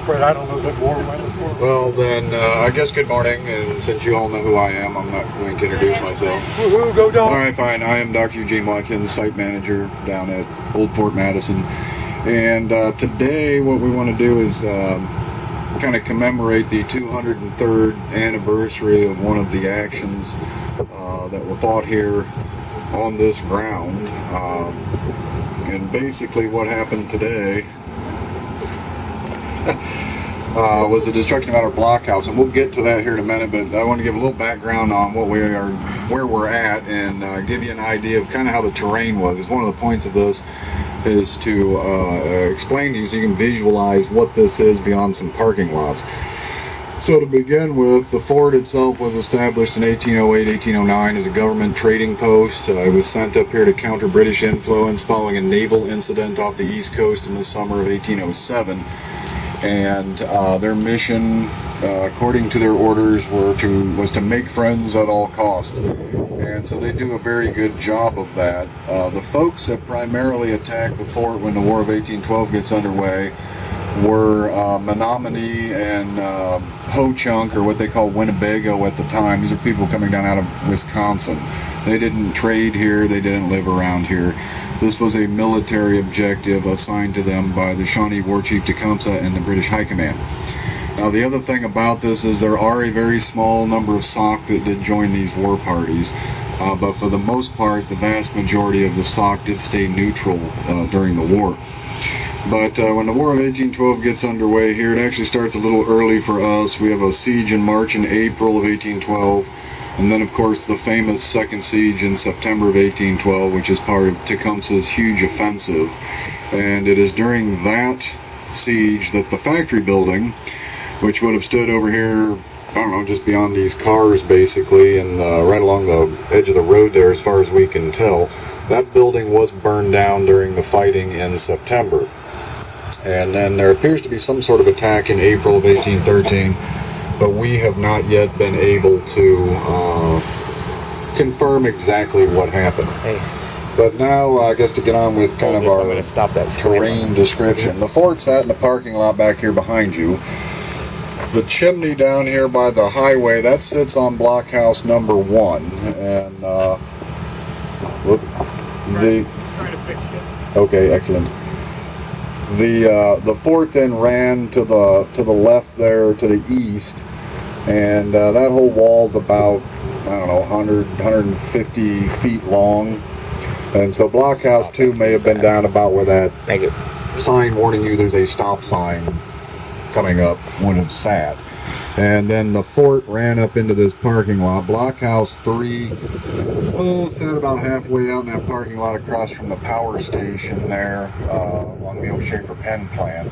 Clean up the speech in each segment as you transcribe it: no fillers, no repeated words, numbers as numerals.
Spread out a little bit more. Well, then, I guess good morning, and since you all know who I am, I'm not going to introduce myself. Woohoo, go Dog! Alright, fine. I am Dr. Eugene Watkins, site manager down at Old Fort Madison. And today what we want to do is kind of commemorate the 203rd anniversary of one of the actions that were fought here on this ground. And basically what happened today was the destruction of our blockhouse, and we'll get to that here in a minute, but I want to give a little background on what we are, where we're at, and give you an idea of kind of how the terrain was. It's one of the points of this is to explain to you so you can visualize what this is beyond some parking lots. So to begin with, the fort itself was established in 1808, 1809 as a government trading post. It was sent up here to counter British influence following a naval incident off the East Coast in the summer of 1807. And their mission, according to their orders, was to make friends at all costs. And so they do a very good job of that. The folks that primarily attacked the fort when the War of 1812 gets underway were Menominee and Ho-Chunk, or what they call Winnebago at the time. These are people coming down out of Wisconsin. They didn't trade here, they didn't live around here. This was a military objective assigned to them by the Shawnee War Chief Tecumseh and the British High Command. Now the other thing about this is there are a very small number of Sauk that did join these war parties, but for the most part the vast majority of the Sauk did stay neutral during the war. But when the War of 1812 gets underway here, it actually starts a little early for us. We have a siege in March and April of 1812. And then, of course, the famous second siege in September of 1812, which is part of Tecumseh's huge offensive. And it is during that siege that the factory building, which would have stood over here, I don't know, just beyond these cars, basically, and right along the edge of the road there, as far as we can tell, that building was burned down during the fighting in September. And then there appears to be some sort of attack in April of 1813. But we have not yet been able to confirm exactly what happened. Hey. But now, I guess to get on with kind of our terrain description. The fort sat in the parking lot back here behind you. The chimney down here by the highway, that sits on blockhouse number 1. And, okay, excellent. The fort then ran to the left there, to the east, and that whole wall's about, I don't know, 150 feet long. And so blockhouse 2 may have been down about where that sign warning you there's a stop sign coming up would have sat. And then the fort ran up into this parking lot. Blockhouse 3 sat about halfway out in that parking lot across from the power station there along the O'Shafer Penn plant.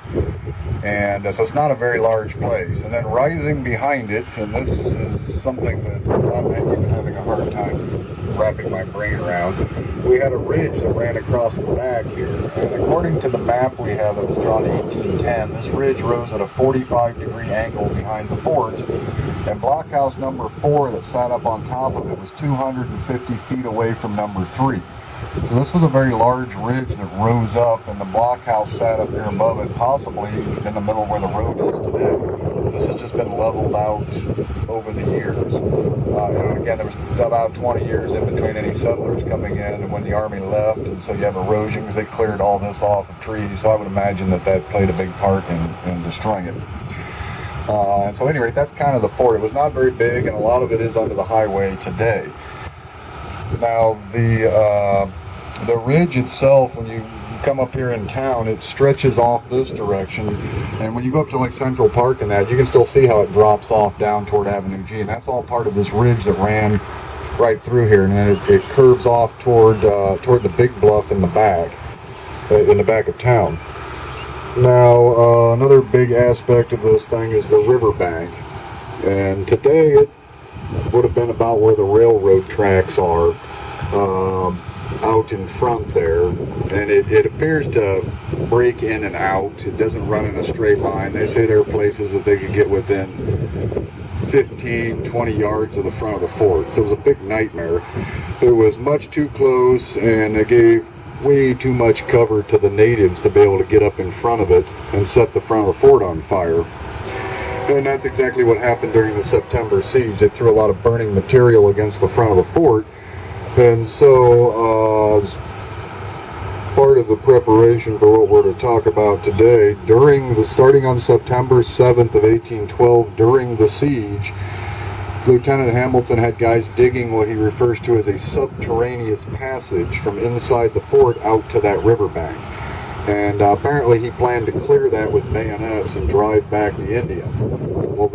And so it's not a very large place. And then rising behind it, and this is something that I'm even having a hard hard time wrapping my brain around. We had a ridge that ran across the back here, and according to the map we have that was drawn in 1810, this ridge rose at a 45-degree angle behind the fort, and blockhouse number 4 that sat up on top of it was 250 feet away from number 3. So this was a very large ridge that rose up, and the blockhouse sat up here above it, possibly in the middle where the road is today. This has just been leveled out over the years. And again, there was about 20 years in between any settlers coming in and when the Army left, and so you have erosion because they cleared all this off of trees. So I would imagine that that played a big part in destroying it. And so, at any rate, that's kind of the fort. It was not very big, and a lot of it is under the highway today. Now, the ridge itself, when you come up here in town, it stretches off this direction, and when you go up to like Central Park and that, you can still see how it drops off down toward Avenue G, and that's all part of this ridge that ran right through here, and then it curves off toward the big bluff in the back of town. Now, another big aspect of this thing is the riverbank, and today it would have been about where the railroad tracks are, out in front there, and it appears to break in and out. It doesn't run in a straight line. They say there are places that they could get within 15, 20 yards of the front of the fort, so it was a big nightmare. It was much too close, and it gave way too much cover to the natives to be able to get up in front of it and set the front of the fort on fire. And that's exactly what happened during the September siege. They threw a lot of burning material against the front of the fort. And so, as part of the preparation for what we're to talk about today, starting on September 7th of 1812, during the siege, Lieutenant Hamilton had guys digging what he refers to as a subterraneous passage from inside the fort out to that riverbank. And apparently he planned to clear that with bayonets and drive back the Indians. Well,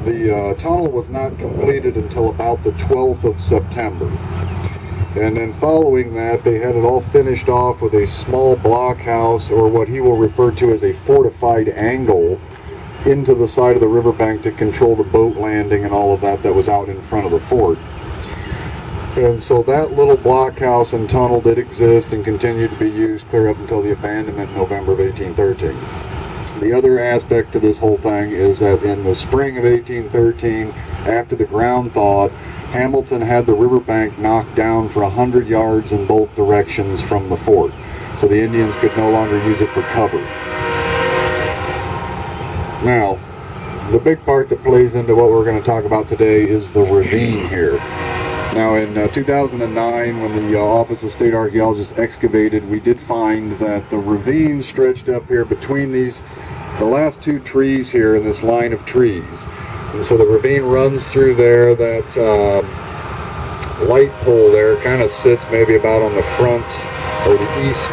the tunnel was not completed until about the 12th of September. And then following that, they had it all finished off with a small blockhouse, or what he will refer to as a fortified angle, into the side of the riverbank to control the boat landing and all of that was out in front of the fort. And so that little blockhouse and tunnel did exist and continued to be used clear up until the abandonment in November of 1813. The other aspect to this whole thing is that in the spring of 1813, after the ground thawed, Hamilton had the riverbank knocked down for 100 yards in both directions from the fort, so the Indians could no longer use it for cover. Now, the big part that plays into what we're going to talk about today is the ravine here. Now, in 2009, when the Office of State Archaeologists excavated, we did find that the ravine stretched up here between the last two trees here in this line of trees. And so the ravine runs through there. That light pole there kind of sits maybe about on the front or the east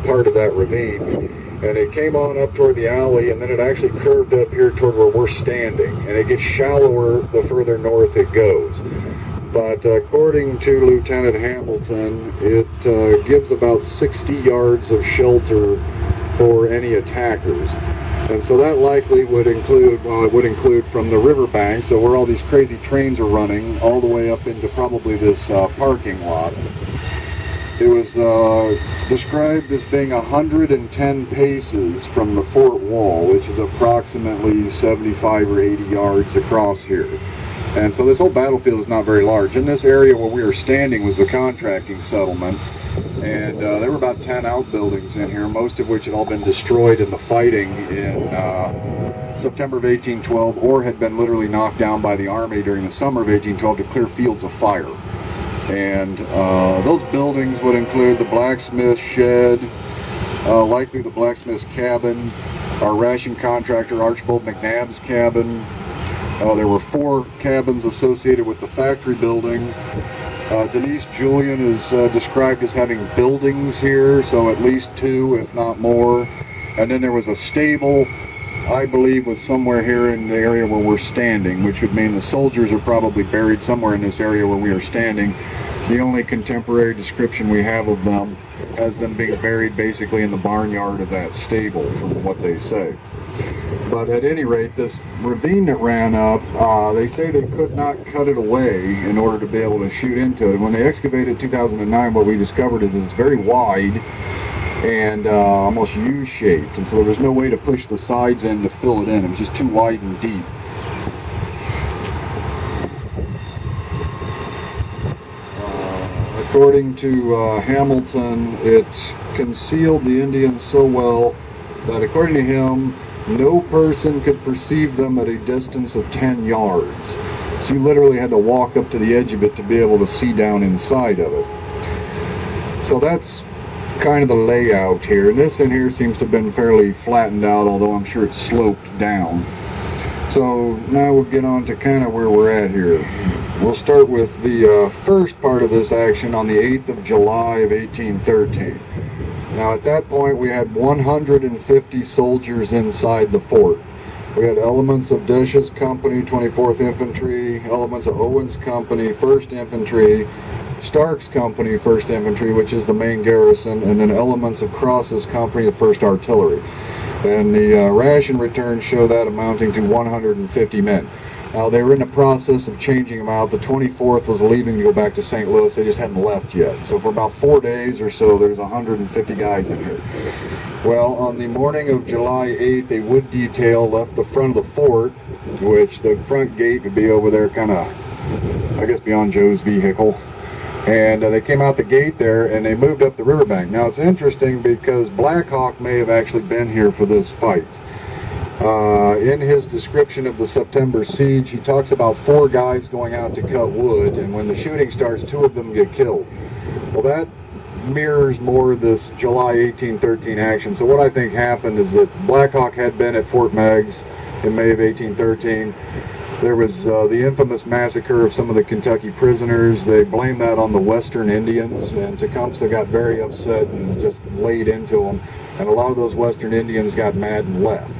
part of that ravine. And it came on up toward the alley, and then it actually curved up here toward where we're standing. And it gets shallower the further north it goes. But according to Lieutenant Hamilton, it gives about 60 yards of shelter for any attackers. And so that likely would include from the riverbank, so where all these crazy trains are running, all the way up into probably this parking lot. It was described as being 110 paces from the fort wall, which is approximately 75 or 80 yards across here. And so this whole battlefield is not very large. In this area where we are standing was the contracting settlement, and there were about 10 outbuildings in here, most of which had all been destroyed in the fighting in September of 1812, or had been literally knocked down by the Army during the summer of 1812 to clear fields of fire. And those buildings would include the blacksmith shed, likely the blacksmith's cabin, our ration contractor Archibald McNabb's cabin. There were 4 cabins associated with the factory building. Denise Julian is described as having buildings here, so at least 2, if not more. And then there was a stable, I believe, was somewhere here in the area where we're standing, which would mean the soldiers are probably buried somewhere in this area where we are standing. It's the only contemporary description we have of them, as them being buried basically in the barnyard of that stable, from what they say. But at any rate, this ravine that ran up, they say they could not cut it away in order to be able to shoot into it. And when they excavated in 2009, what we discovered is it's very wide and almost U-shaped. And so there was no way to push the sides in to fill it in. It was just too wide and deep. According to Hamilton, it concealed the Indians so well that, according to him, no person could perceive them at a distance of 10 yards. So you literally had to walk up to the edge of it to be able to see down inside of it. So that's kind of the layout here. And this in here seems to have been fairly flattened out, although I'm sure it's sloped down. So now we'll get on to kind of where we're at here. We'll start with the first part of this action on the 8th of July of 1813. Now at that point we had 150 soldiers inside the fort. We had elements of Desh's company, 24th Infantry, elements of Owen's company, 1st Infantry, Stark's company, 1st Infantry, which is the main garrison, and then elements of Cross's company, the 1st Artillery. And the ration returns show that amounting to 150 men. Now they were in the process of changing them out. The 24th was leaving to go back to St. Louis. They just hadn't left yet. So for about 4 days or so, there's 150 guys in here. Well, on the morning of July 8th, a wood detail left the front of the fort, which the front gate would be over there kind of, I guess, beyond Joe's vehicle. And they came out the gate there and they moved up the riverbank. Now it's interesting because Black Hawk may have actually been here for this fight. In his description of the September siege, he talks about 4 guys going out to cut wood, and when the shooting starts, 2 of them get killed. Well, that mirrors more this July 1813 action. So what I think happened is that Black Hawk had been at Fort Meigs in May of 1813. There was the infamous massacre of some of the Kentucky prisoners. They blamed that on the Western Indians, and Tecumseh got very upset and just laid into them. And a lot of those Western Indians got mad and left.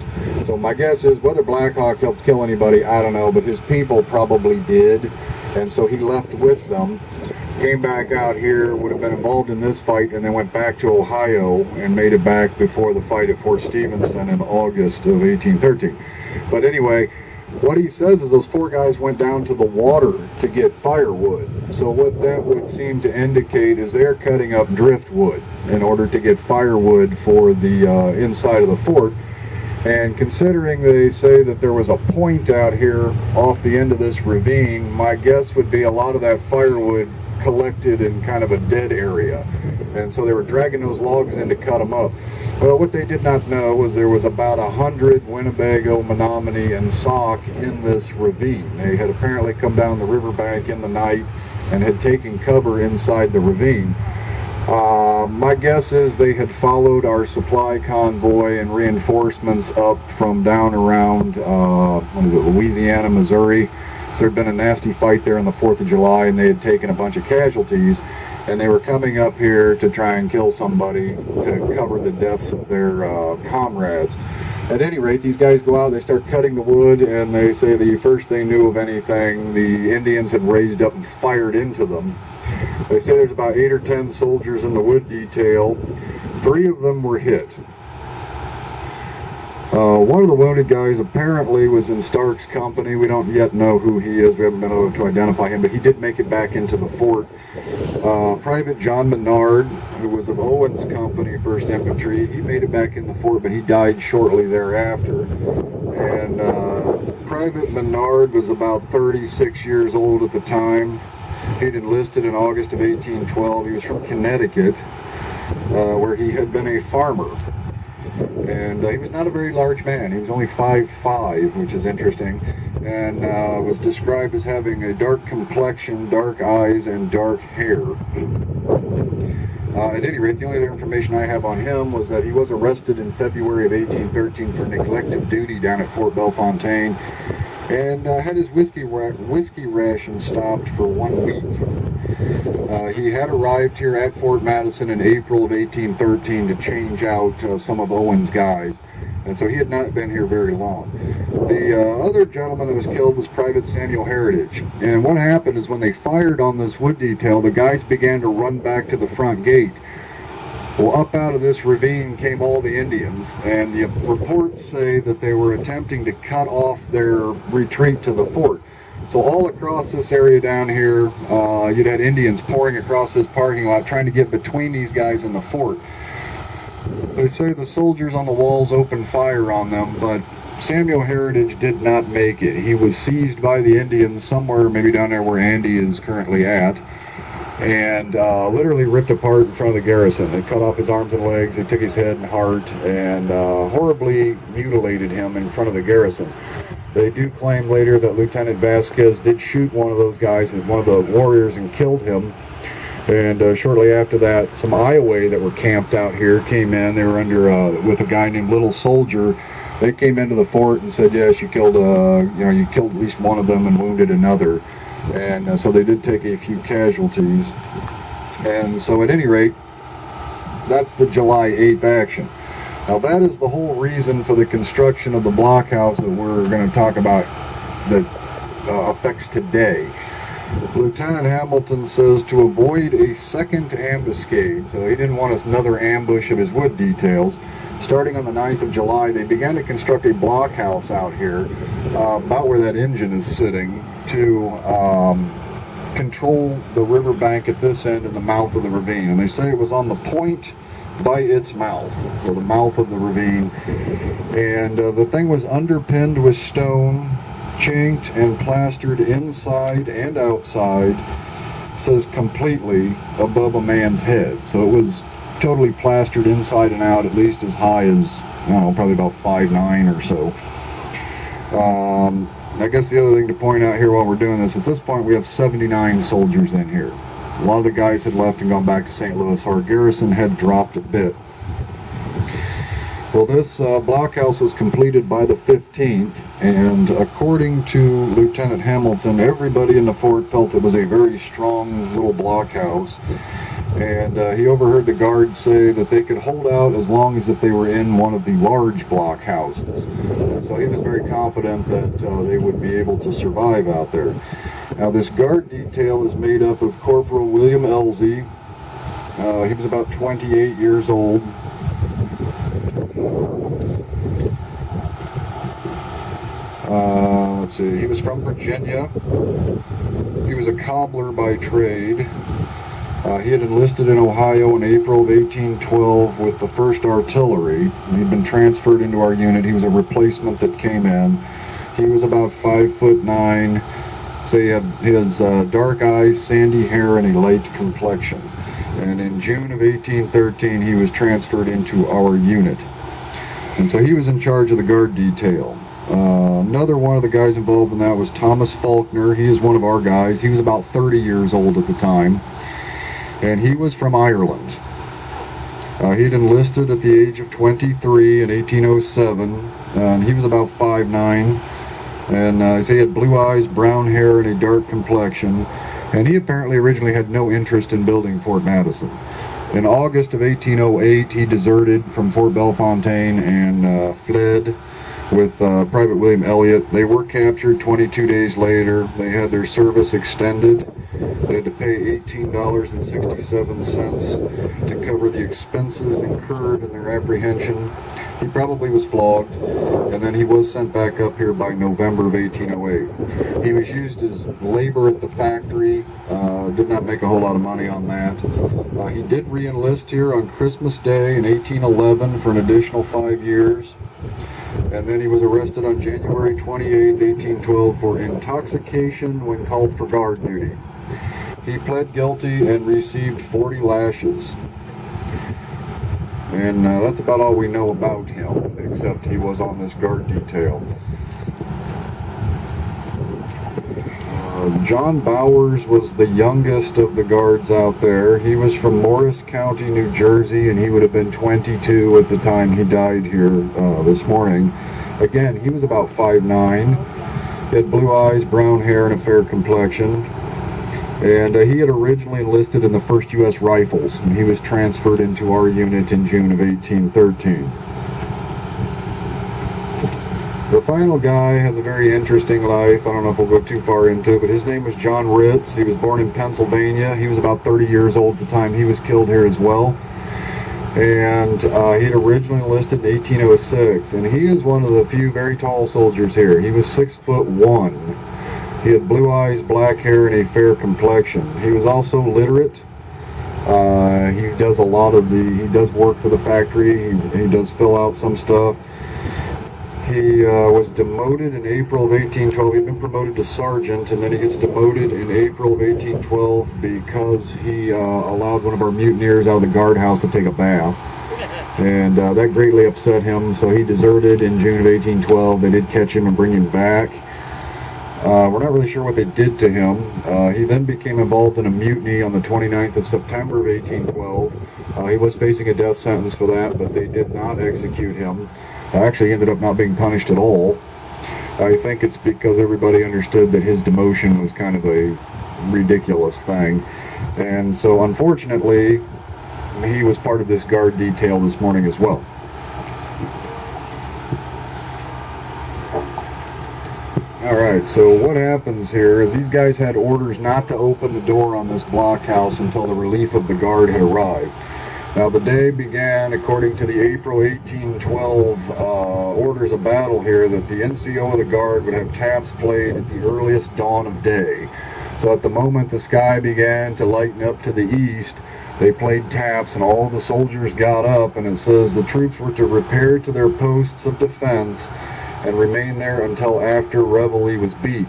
So my guess is whether Black Hawk helped kill anybody, I don't know, but his people probably did. And so he left with them, came back out here, would have been involved in this fight, and then went back to Ohio and made it back before the fight at Fort Stephenson in August of 1813. But anyway, what he says is those 4 guys went down to the water to get firewood. So what that would seem to indicate is they're cutting up driftwood in order to get firewood for the inside of the fort. And considering they say that there was a point out here off the end of this ravine, my guess would be a lot of that firewood collected in kind of a dead area. And so they were dragging those logs in to cut them up. Well, what they did not know was there was about 100 Winnebago, Menominee, and Sauk in this ravine. They had apparently come down the riverbank in the night and had taken cover inside the ravine. My guess is they had followed our supply convoy and reinforcements up from down around, Louisiana, Missouri. So there had been a nasty fight there on the 4th of July, and they had taken a bunch of casualties, and they were coming up here to try and kill somebody to cover the deaths of their comrades. At any rate, these guys go out, they start cutting the wood, and they say the first they knew of anything, the Indians had raised up and fired into them. They say there's about 8 or 10 soldiers in the wood detail. 3 of them were hit. One of the wounded guys apparently was in Stark's company. We don't yet know who he is. We haven't been able to identify him, but he did make it back into the fort. Private John Menard, who was of Owen's company, 1st Infantry, he made it back in the fort, but he died shortly thereafter. And Private Menard was about 36 years old at the time. He'd enlisted in August of 1812. He was from Connecticut, where he had been a farmer. And he was not a very large man. He was only 5'5", which is interesting, and was described as having a dark complexion, dark eyes, and dark hair. At any rate, the only other information I have on him was that he was arrested in February of 1813 for neglect of duty down at Fort Bellefontaine, and had his whiskey ration stopped for 1 week. He had arrived here at Fort Madison in April of 1813 to change out some of Owen's guys, and so he had not been here very long. The other gentleman that was killed was Private Samuel Heritage, and what happened is when they fired on this wood detail, the guys began to run back to the front gate. Well, up out of this ravine came all the Indians, and the reports say that they were attempting to cut off their retreat to the fort. So all across this area down here, you'd had Indians pouring across this parking lot trying to get between these guys and the fort. They say the soldiers on the walls opened fire on them, but Samuel Heritage did not make it. He was seized by the Indians somewhere, maybe down there where Andy is currently at, and literally ripped apart in front of the garrison. They cut off his arms and legs, they took his head and heart, and horribly mutilated him in front of the garrison. They do claim later that Lieutenant Vasquez did shoot one of those guys, one of the warriors, and killed him. And shortly after that, some Iowa that were camped out here came in. They were under with a guy named Little Soldier. They came into the fort and said, "Yes, you killed you killed at least one of them and wounded another." And so they did take a few casualties. And so, at any rate, that's the July 8th action. Now, that is the whole reason for the construction of the blockhouse that we're going to talk about that affects today. Lieutenant Hamilton says to avoid a second ambuscade, so he didn't want another ambush of his wood details. Starting on the 9th of July, they began to construct a blockhouse out here, about where that engine is sitting, to control the riverbank at this end and the mouth of the ravine. And they say it was on the point by its mouth, so the mouth of the ravine. And the thing was underpinned with stone, chinked and plastered inside and outside, says completely above a man's head. So it was totally plastered inside and out, at least as high as, I don't know, probably about 5'9" or so. I guess the other thing to point out here while we're doing this, at this point we have 79 soldiers in here. A lot of the guys had left and gone back to St. Louis. Our garrison had dropped a bit. Well, this blockhouse was completed by the 15th, and according to Lieutenant Hamilton, everybody in the fort felt it was a very strong little blockhouse, and he overheard the guards say that they could hold out as long as if they were in one of the large blockhouses. And so he was very confident that they would be able to survive out there. Now, this guard detail is made up of Corporal William Elzey. He was about 28 years old. Let's see, he was from Virginia. He was a cobbler by trade. He had enlisted in Ohio in April of 1812 with the 1st Artillery. He'd been transferred into our unit. He was a replacement that came in. He was about 5'9". So he had his dark eyes, sandy hair, and a light complexion. And in June of 1813, he was transferred into our unit. And so he was in charge of the guard detail. Another one of the guys involved in that was Thomas Faulkner. He is one of our guys. He was about 30 years old at the time, and he was from Ireland. He'd enlisted at the age of 23 in 1807, and he was about 5'9", and so he had blue eyes, brown hair, and a dark complexion, and he apparently originally had no interest in building Fort Madison. In August of 1808, he deserted from Fort Bellefontaine and fled with Private William Elliott. They were captured 22 days later. They had their service extended. They had to pay $18.67 to cover the expenses incurred in their apprehension. He probably was flogged, and then he was sent back up here by November of 1808. He was used as labor at the factory, did not make a whole lot of money on that. He did re-enlist here on Christmas Day in 1811 for an additional 5 years. And then he was arrested on January 28, 1812 for intoxication when called for guard duty. He pled guilty and received 40 lashes. And that's about all we know about him, except he was on this guard detail. John Bowers was the youngest of the guards out there. He was from Morris County, New Jersey, and he would have been 22 at the time he died here this morning. Again, he was about 5'9". He had blue eyes, brown hair, and a fair complexion. And he had originally enlisted in the 1st U.S. Rifles, and he was transferred into our unit in June of 1813. The final guy has a very interesting life. I don't know if we'll go too far into it, but his name was John Ritz. He was born in Pennsylvania. He was about 30 years old at the time he was killed here as well. And he'd originally enlisted in 1806, and he is one of the few very tall soldiers here. He was 6'1". He had blue eyes, black hair, and a fair complexion. He was also literate. He does he does work for the factory. He does fill out some stuff. He was demoted in April of 1812. He'd been promoted to sergeant, and then he gets demoted in April of 1812 because he allowed one of our mutineers out of the guardhouse to take a bath. And that greatly upset him, so he deserted in June of 1812. They did catch him and bring him back. We're not really sure what they did to him. He then became involved in a mutiny on the 29th of September of 1812. He was facing a death sentence for that, but they did not execute him. Actually ended up not being punished at all. I think it's because everybody understood that his demotion was kind of a ridiculous thing. And so unfortunately, he was part of this guard detail this morning as well. Alright, so what happens here is these guys had orders not to open the door on this blockhouse until the relief of the guard had arrived. Now the day began according to the April 1812 orders of battle here that the NCO of the guard would have taps played at the earliest dawn of day. So at the moment the sky began to lighten up to the east, they played taps and all the soldiers got up, and it says the troops were to repair to their posts of defense and remain there until after reveille was beat.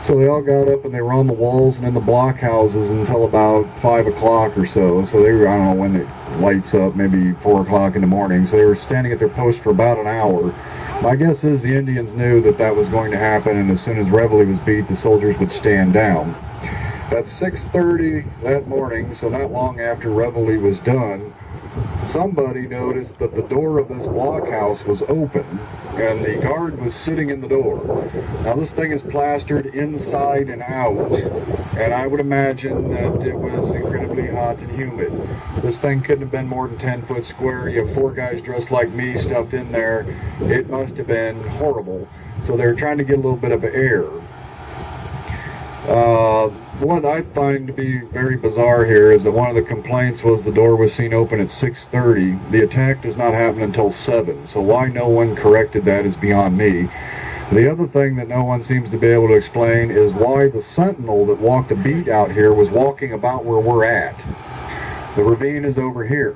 So they all got up and they were on the walls and in the blockhouses until about 5 o'clock or so. So they were, I don't know when it lights up, maybe 4 o'clock in the morning. So they were standing at their post for about an hour. My guess is the Indians knew that that was going to happen, and as soon as reveille was beat, the soldiers would stand down. At 6:30 that morning, so not long after reveille was done, somebody noticed that the door of this blockhouse was open and the guard was sitting in the door. Now this thing is plastered inside and out, and I would imagine that it was incredibly hot and humid. This thing couldn't have been more than 10 foot square. You have 4 guys dressed like me stuffed in there. It must have been horrible. So they're trying to get a little bit of air. What I find to be very bizarre here is that one of the complaints was the door was seen open at 6:30. The attack does not happen until 7, so why no one corrected that is beyond me. The other thing that no one seems to be able to explain is why the sentinel that walked a beat out here was walking about where we're at. The ravine is over here.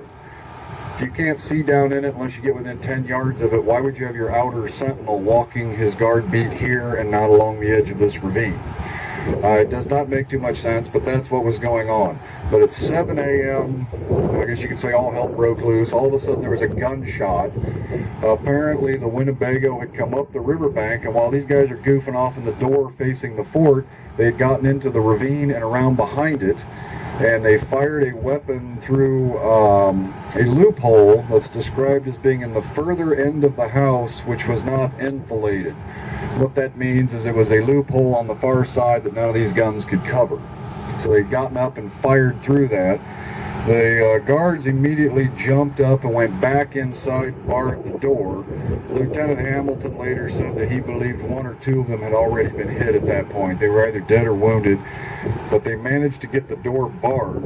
If you can't see down in it unless you get within 10 yards of it, why would you have your outer sentinel walking his guard beat here and not along the edge of this ravine? It does not make too much sense, but that's what was going on. But at 7 a.m., I guess you could say all hell broke loose. All of a sudden there was a gunshot. Apparently the Winnebago had come up the riverbank, and while these guys are goofing off in the door facing the fort, they had gotten into the ravine and around behind it, and they fired a weapon through a loophole that's described as being in the further end of the house, which was not enfiladed. What that means is it was a loophole on the far side that none of these guns could cover. So they'd gotten up and fired through that. The guards immediately jumped up and went back inside and barred the door. Lieutenant Hamilton later said that he believed 1 or 2 of them had already been hit at that point. They were either dead or wounded, but they managed to get the door barred.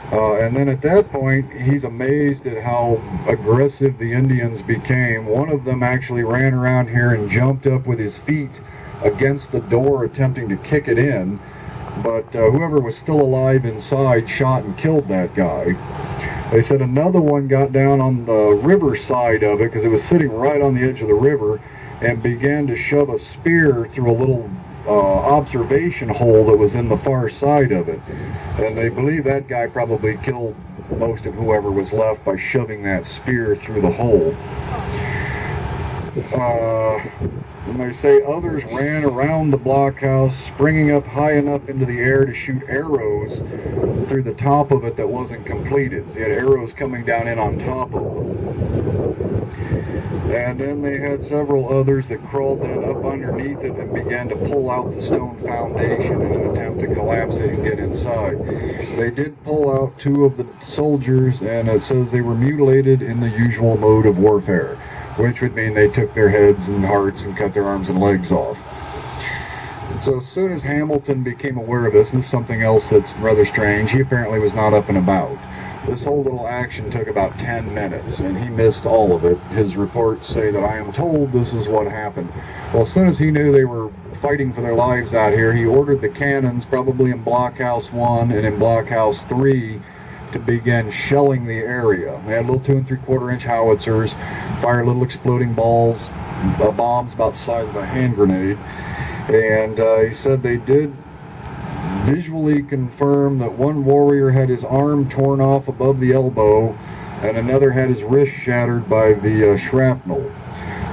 And then at that point, he's amazed at how aggressive the Indians became. One of them actually ran around here and jumped up with his feet against the door, attempting to kick it in. But whoever was still alive inside shot and killed that guy. They said another one got down on the river side of it, because it was sitting right on the edge of the river, and began to shove a spear through a little observation hole that was in the far side of it. And they believe that guy probably killed most of whoever was left by shoving that spear through the hole. And they say others ran around the blockhouse, springing up high enough into the air to shoot arrows through the top of it that wasn't completed. So you had arrows coming down in on top of them. And then they had several others that crawled then up underneath it and began to pull out the stone foundation in an attempt to collapse it and get inside. They did pull out 2 of the soldiers, and it says they were mutilated in the usual mode of warfare, which would mean they took their heads and hearts and cut their arms and legs off. So as soon as Hamilton became aware of this, and this is something else that's rather strange, he apparently was not up and about. This whole little action took about 10 minutes, and he missed all of it. His reports say that I am told this is what happened. Well, as soon as he knew they were fighting for their lives out here, he ordered the cannons, probably in Blockhouse 1 and in Blockhouse 3, to begin shelling the area. They had little 2 3/4 inch howitzers, fire little exploding bombs about the size of a hand grenade. And he said they did visually confirm that one warrior had his arm torn off above the elbow and another had his wrist shattered by the shrapnel.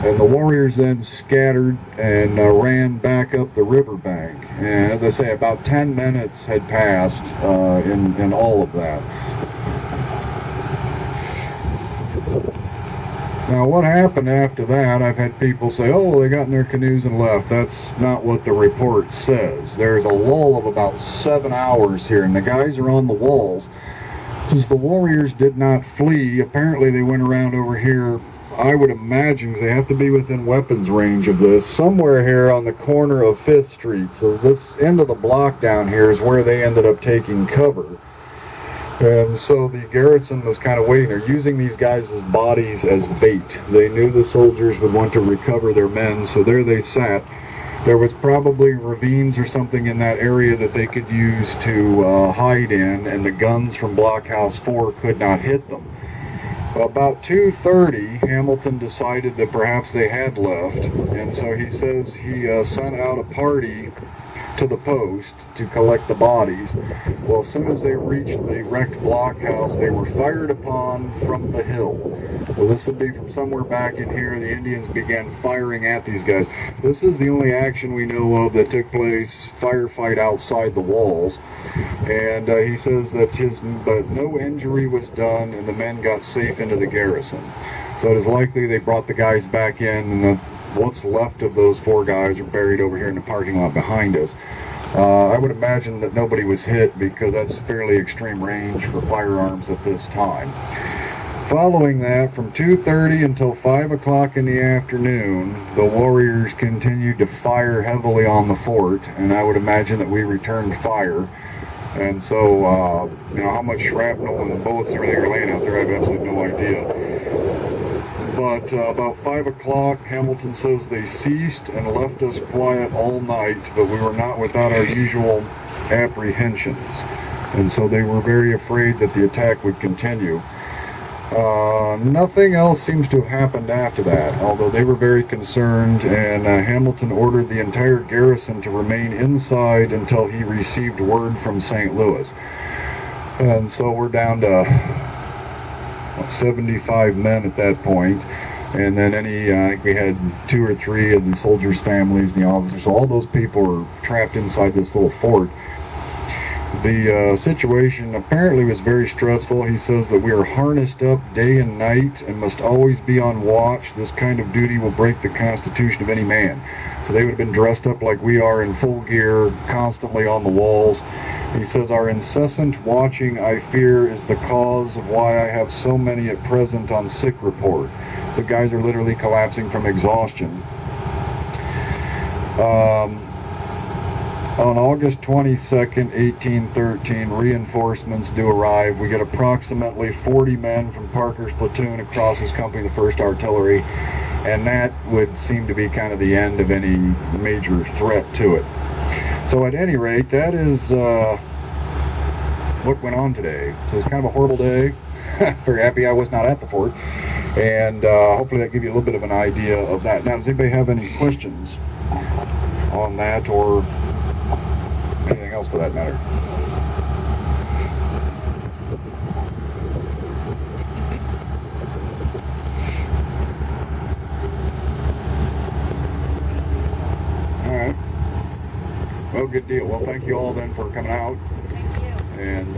And the warriors then scattered and ran back up the riverbank. And as I say, about 10 minutes had passed in all of that. Now, what happened after that, I've had people say, oh, they got in their canoes and left. That's not what the report says. There's a lull of about 7 hours here, and the guys are on the walls. Since the warriors did not flee, apparently they went around over here. I would imagine they have to be within weapons range of this, somewhere here on the corner of 5th Street. So this end of the block down here is where they ended up taking cover. And so the garrison was kind of waiting. They're using these guys' bodies as bait. They knew the soldiers would want to recover their men, so there they sat. There was probably ravines or something in that area that they could use to hide in, and the guns from Blockhouse 4 could not hit them. About 2:30, Hamilton decided that perhaps they had left, and so he says he sent out a party to the post to collect the bodies. Well, as soon as they reached the wrecked blockhouse, they were fired upon from the hill. So this would be from somewhere back in here. The Indians began firing at these guys. This is the only action we know of that took place, firefight outside the walls. And he says that but no injury was done and the men got safe into the garrison. So it is likely they brought the guys back in, and what's left of those 4 guys are buried over here in the parking lot behind us. I would imagine that nobody was hit because that's fairly extreme range for firearms at this time. Following that, from 2:30 until 5 o'clock in the afternoon, the warriors continued to fire heavily on the fort, and I would imagine that we returned fire. And so, how much shrapnel and bullets and everything are laying out there, I have absolutely no idea. But about 5 o'clock, Hamilton says they ceased and left us quiet all night, but we were not without our usual apprehensions. And so they were very afraid that the attack would continue. Nothing else seems to have happened after that, although they were very concerned, and Hamilton ordered the entire garrison to remain inside until he received word from St. Louis. And so we're down to 75 men at that point, and then we had 2 or 3 of the soldiers' families, the officers, so all those people were trapped inside this little fort. The situation apparently was very stressful. He says that we are harnessed up day and night and must always be on watch. This kind of duty will break the constitution of any man. So they would have been dressed up like we are in full gear, constantly on the walls. He says, our incessant watching, I fear, is the cause of why I have so many at present on sick report. So guys are literally collapsing from exhaustion. On August 22nd, 1813, reinforcements do arrive. We get approximately 40 men from Parker's platoon across his company, the 1st Artillery, and that would seem to be kind of the end of any major threat to it. So at any rate, that is what went on today. So it's kind of a horrible day. Very happy I was not at the fort, and hopefully that gives you a little bit of an idea of that. Now, does anybody have any questions on that, or anything else for that matter? All right. Well, good deal. Well, thank you all then for coming out. Thank you. And